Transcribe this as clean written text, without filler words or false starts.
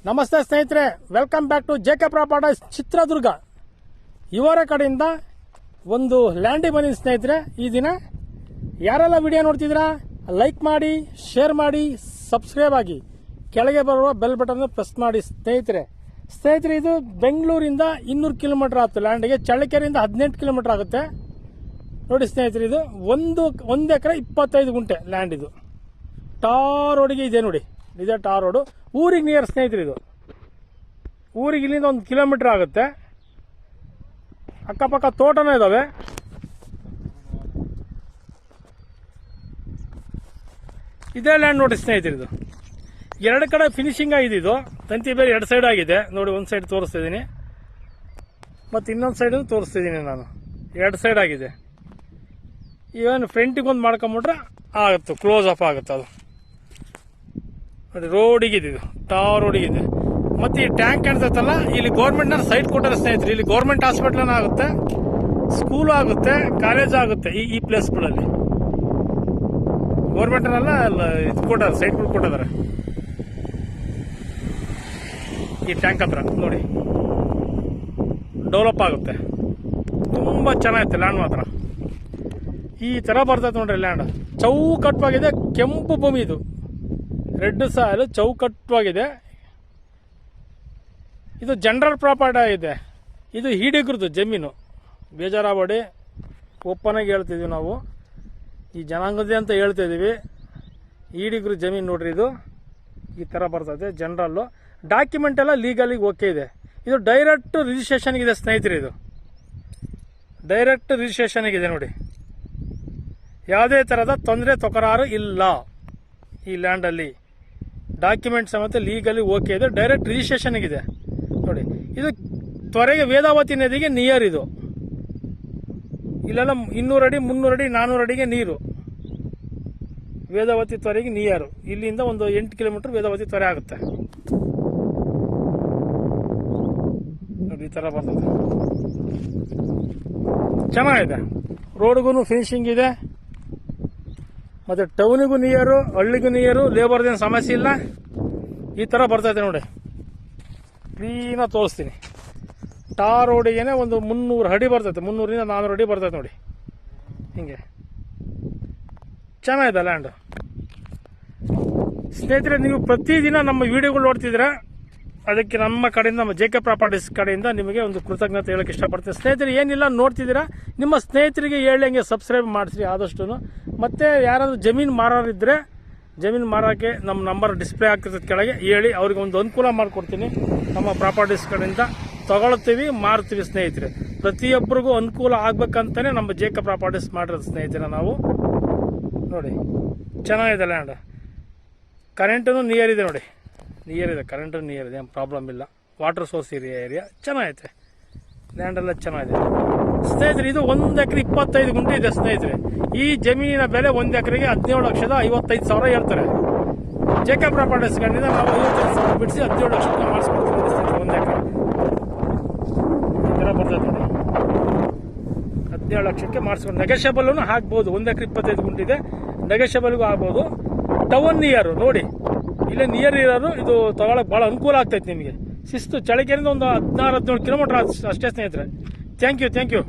ನಮಸ್ತೆ ಸ್ನೇಹಿತರೆ, welcome back to JK properties Chitradurga. ಇವರ ಕಡೆಯಿಂದ ಒಂದು ಲ್ಯಾಂಡಿಗೆ ಬಂದಿದ್ದೀನಿ ಸ್ನೇಹಿತರೆ. ಈ ದಿನ ಯಾರೆಲ್ಲ ವಿಡಿಯೋ ನೋಡ್ತಿದ್ದೀರಾ ಲೈಕ್ ಮಾಡಿ, ಶೇರ್ ಮಾಡಿ, ಸಬ್ಸ್ಕ್ರೈಬ್ ಆಗಿ, ಕೆಳಗೆ ಬರುವ ಬೆಲ್ ಬಟನ್ ಪ್ರೆಸ್ ಮಾಡಿ ಸ್ನೇಹಿತರೆ. ಇದು ಬೆಂಗಳೂರಿಂದ 200 ಕಿಲೋಮೀಟರ್ ಆಗುತ್ತೆ ಲ್ಯಾಂಡ್ಗೆ. ಚಳ್ಳಕೆರೆಯಿಂದ 18 ಕಿಲೋಮೀಟರ್ ಆಗುತ್ತೆ. ನೋಡಿ ಸ್ನೇಹಿತರೆ, ಇದು ಒಂದು ಎಕರೆ 25 ಗುಂಟೆ ಲ್ಯಾಂಡ್. ಇದು ಟಾರ್ ರೋಡಿಗೆ ಇದೆ ನೋಡಿ, ಇದೇ ಟಾರ್ ರೋಡು. ಊರಿಗೆ ನಿಯರ್ ಸ್ನೇಹಿತರೆ. ಇದು ಊರಿಗೆ ಇಲ್ಲಿಂದ 1 ಕಿಲೋಮೀಟರ್ ಆಗುತ್ತೆ. ಅಕ್ಕಪಕ್ಕ ತೋಟನೂ ಇದಾವೆ. ಇದೇ ಲ್ಯಾಂಡ್ ನೋಡಿ ಸ್ನೇಹಿತರೆ. ಇದು 2 ಕಡೆ ಫಿನಿಶಿಂಗ್ ಆಗಿದೆ. ಇದು ತಂತಿ ಬೇರೆ 2 ಸೈಡ್ ಆಗಿದೆ ನೋಡಿ. ಒಂದು ಸೈಡ್ ತೋರಿಸ್ತಿದ್ದೀನಿ ಮತ್ತು ಇನ್ನೊಂದು ಸೈಡ್ ತೋರಿಸ್ತಿದ್ದೀನಿ ನಾನು. 2 ಸೈಡ್ ಆಗಿದೆ. ಇವನ್ ಫ್ರಂಟಿಗೆ ಒಂದು ಮಾಡ್ಕೊಂಬಿಟ್ರೆ ಆಗುತ್ತೆ, ಕ್ಲೋಸ್ ಅಪ್ ಆಗುತ್ತೆ. ಅದು ನೋಡಿ ರೋಡಿಗಿದೆ, ಇದು ಟಾರ್ ರೋಡಿಗಿದೆ. ಮತ್ತೆ ಈ ಟ್ಯಾಂಕ್ ಕಾಣ್ತೈತಲ್ಲ, ಇಲ್ಲಿ ಗೌರ್ಮೆಂಟ್ ಸೈಟ್ ಕೊಟ್ಟಾರೆ ಸ್ನೇಹಿತರೆ. ಇಲ್ಲಿ ಗೌರ್ಮೆಂಟ್ ಹಾಸ್ಪಿಟಲ್ ಆಗುತ್ತೆ, ಸ್ಕೂಲ್ ಆಗುತ್ತೆ, ಕಾಲೇಜ್ ಆಗುತ್ತೆ. ಈ ಪ್ಲೇಸ್ಗಳಲ್ಲಿ ಗೌರ್ಮೆಂಟ್ ಇದು ಕೊಟ್ಟಾರೆ, ಸೈಟ್ಗಳು ಕೊಟ್ಟಿದ್ದಾರೆ. ಈ ಟ್ಯಾಂಕ್ ಹತ್ರ ನೋಡಿ ಡೆವಲಪ್ ಆಗುತ್ತೆ. ತುಂಬಾ ಚೆನ್ನಾಗಿರುತ್ತೆ ಲ್ಯಾಂಡ್ ಮಾತ್ರ. ಈ ತರ ಬರ್ತೈತೆ ನೋಡ್ರಿ ಲ್ಯಾಂಡ್. ಚೌಕಟ್ಟವಾಗಿದೆ, ಕೆಂಪು ಭೂಮಿ. ಇದು ರೆಡ್ ಸಾಯಿಲ್, ಚೌಕಟ್ಟವಾಗಿದೆ. ಇದು ಜನರಲ್ ಪ್ರಾಪರ್ಟಿ ಆಗಿದೆ. ಇದು ಈಡಿಗರದು ಜಮೀನು. ಬೇಜಾರಾಗಬೇಡಿ, ಓಪನ್ ಆಗಿ ಹೇಳ್ತಿದೀವಿ ನಾವು. ಈ ಜನಾಂಗದ ಅಂತ ಹೇಳ್ತಿದೀವಿ. ಈಡಿಗರು ಜಮೀನು ನೋಡ್ರಿ. ಇದು ಈ ತರ ಬರ್ತದೆ ಜನರಲ್. ಡಾಕ್ಯುಮೆಂಟ್ ಎಲ್ಲ ಲೀಗಲಿಗೆ ಓಕೆ ಇದೆ. ಇದು ಡೈರೆಕ್ಟ್ ರಿಜಿಸ್ಟ್ರೇಷನ್ ಇದೆ ಸ್ನೇಹಿತರೆ. ಇದು ಡೈರೆಕ್ಟ್ ರಿಜಿಸ್ಟ್ರೇಷನ್ ಇದೆ ನೋಡಿ. ಯಾವುದೇ ತರಹದ ತೊಂದರೆ ತಕರಾರು ಇಲ್ಲ ಈ ಲ್ಯಾಂಡ್ ಅಲ್ಲಿ. ಡಾಕ್ಯುಮೆಂಟ್ ಸಮೇತ ಲೀಗಲಿ ಓಕೆ ಇದೆ. ಡೈರೆಕ್ಟ್ ರಿಜಿಸ್ಟ್ರೇಷನ್ ಇದೆ ನೋಡಿ. ಇದು ತ್ವರೆಗೆ ವೇದಾವತಿ ನದಿಗೆ ನಿಯರ್. ಇದು ಇಲ್ಲೆಲ್ಲ 200 ಅಡಿ, 300 ಅಡಿ, 400 ಅಡಿಗೆ ನೀರು. ವೇದಾವತಿ ತ್ವರೆಗೆ ನಿಯರ್. ಇಲ್ಲಿಂದ ಒಂದು 8 ಕಿಲೋಮೀಟರ್ ವೇದಾವತಿ ತ್ವರೆ ಆಗುತ್ತೆ ನೋಡಿ. ಈ ತರ ಬರ್ತದೆ, ಚೆನ್ನಾಗಿದೆ. ರೋಡ್ಗೂ ಫಿನಿಶಿಂಗ್ ಇದೆ. ಮತ್ತೆ ಟೌನಿಗೂ ನಿಯರು, ಹಳ್ಳಿಗೂ ನಿಯರು, ಲೇಬರ್ದೇನು ಸಮಸ್ಯೆ ಇಲ್ಲ. ಈ ತರ ಬರ್ತೈತೆ ನೋಡಿ. ಕ್ಲೀನಾಗಿ ತೋರಿಸ್ತೀನಿ. ಟಾರ್ ರೋಡಿಗೆ ಒಂದು 300 ಅಡಿ ಬರ್ತೈತೆ. 300ರಿಂದ 400 ಅಡಿ ಬರ್ತೈತೆ ನೋಡಿ. ಹಿಂಗೆ ಚೆನ್ನಾಗಿದೆ ಲ್ಯಾಂಡ್ ಸ್ನೇಹಿತರೆ. ನೀವು ಪ್ರತಿದಿನ ನಮ್ಮ ವಿಡಿಯೋಗಳು ನೋಡ್ತಿದ್ರೆ ಅದಕ್ಕೆ ನಮ್ಮ ಕಡೆಯಿಂದ, ನಮ್ಮ ಜೆಕೆ ಪ್ರಾಪರ್ಟೀಸ್ ಕಡೆಯಿಂದ ನಿಮಗೆ ಒಂದು ಕೃತಜ್ಞತೆ ಹೇಳಕ್ಕೆ ಇಷ್ಟಪಡ್ತೀನಿ ಸ್ನೇಹಿತರೆ. ಏನಿಲ್ಲ ನೋಡ್ತಿದ್ದೀರಾ, ನಿಮ್ಮ ಸ್ನೇಹಿತರಿಗೆ ಹೇಳಿ ಹಂಗೆ ಸಬ್ಸ್ಕ್ರೈಬ್ ಮಾಡಿಸ್ರಿ ಆದಷ್ಟು. ಮತ್ತೆ ಯಾರಾದ್ರೂ ಜಮೀನು ಮಾರೋರಿದ್ರೆ, ಜಮೀನು ಮಾರೋಕ್ಕೆ ನಮ್ಮ ನಂಬರ್ ಡಿಸ್ಪ್ಲೇ ಆಗ್ತಿರ್ತದೆ ಕೆಳಗೆ, ಹೇಳಿ ಅವ್ರಿಗೆ ಒಂದು ಅನುಕೂಲ ಮಾಡಿಕೊಡ್ತೀನಿ. ನಮ್ಮ ಪ್ರಾಪರ್ಟೀಸ್ ಕಡೆಯಿಂದ ತಗೊಳ್ತೀವಿ, ಮಾರ್ತೀವಿ ಸ್ನೇಹಿತರೆ. ಪ್ರತಿಯೊಬ್ಬರಿಗೂ ಅನುಕೂಲ ಆಗ್ಬೇಕಂತಾನೆ ನಮ್ಮ ಜೆಕೆ ಪ್ರಾಪರ್ಟೀಸ್ ಮಾಡಿರೋದು ಸ್ನೇಹಿತರೆ ನಾವು. ನೋಡಿ ಚೆನ್ನಾಗಿದೆ ಲ್ಯಾಂಡ್. ಕರೆಂಟೂ ನಿಯರ್ ಇದೆ ನೋಡಿ. ನಿಯರ್ ಇದೆ, ಕರೆಂಟು ನಿಯರ್ ಇದೆ, ಏನು ಪ್ರಾಬ್ಲಮ್ ಇಲ್ಲ. ವಾಟರ್ ಸೋರ್ಸ್ ಏರಿಯಾ ಚೆನ್ನಾಗೈತೆ. ಲ್ಯಾಂಡ್ ಎಲ್ಲ ಚೆನ್ನಾಗಿದೆ ಸ್ನೇಹಿತರೆ. ಇದು 1 ಎಕರೆ 25 ಗುಂಟೆ ಇದೆ ಸ್ನೇಹಿತರೆ. ಈ ಜಮೀನಿನ ಬೆಲೆ 1 ಎಕರೆಗೆ 17,55,000 ಹೇಳ್ತಾರೆ. ಜೆಕೆ ಪ್ರಾಪರ್ಟೀಸ್ ಗಳಿಂದ ನಾವು 55,000 ಬಿಡಿಸಿ 17 ಲಕ್ಷಕ್ಕೆ ಮಾಡಿಸ್ಕೊಡ್ತೀವಿ ಸ್ನೇಹಿತರೆ. 1 ಎಕರೆ ಈ ತರ ಬರ್ತದೆ ನೋಡಿ. 17 ಲಕ್ಷಕ್ಕೆ ಮಾಡಿಸ್ಕೊಂಡು ನೆಗೋಷಿಯಬಲ್ ಹಾಕ್ಬಹುದು. 1 ಎಕರೆ 25 ಗುಂಟೆ ಇದೆ, ನೆಗೋಷಿಯಬಲ್ಗೂ ಆಗ್ಬಹುದು. ಟೌನ್ ನಿಯರ್ ನೋಡಿ, ಇಲ್ಲೇ ನಿಯರ್ ಇರೋರು ಇದು ತಗೊಳಕ್ ಬಹಳ ಅನುಕೂಲ ಆಗ್ತೈತೆ ನಿಮಗೆ. ಶಿಸ್ತು ಚಳ್ಳಕೆರೆಯಿಂದ ಒಂದು 16-17 ಕಿಲೋಮೀಟರ್ ಅಷ್ಟೇ ಸ್ನೇಹಿತರೆ. Thank you.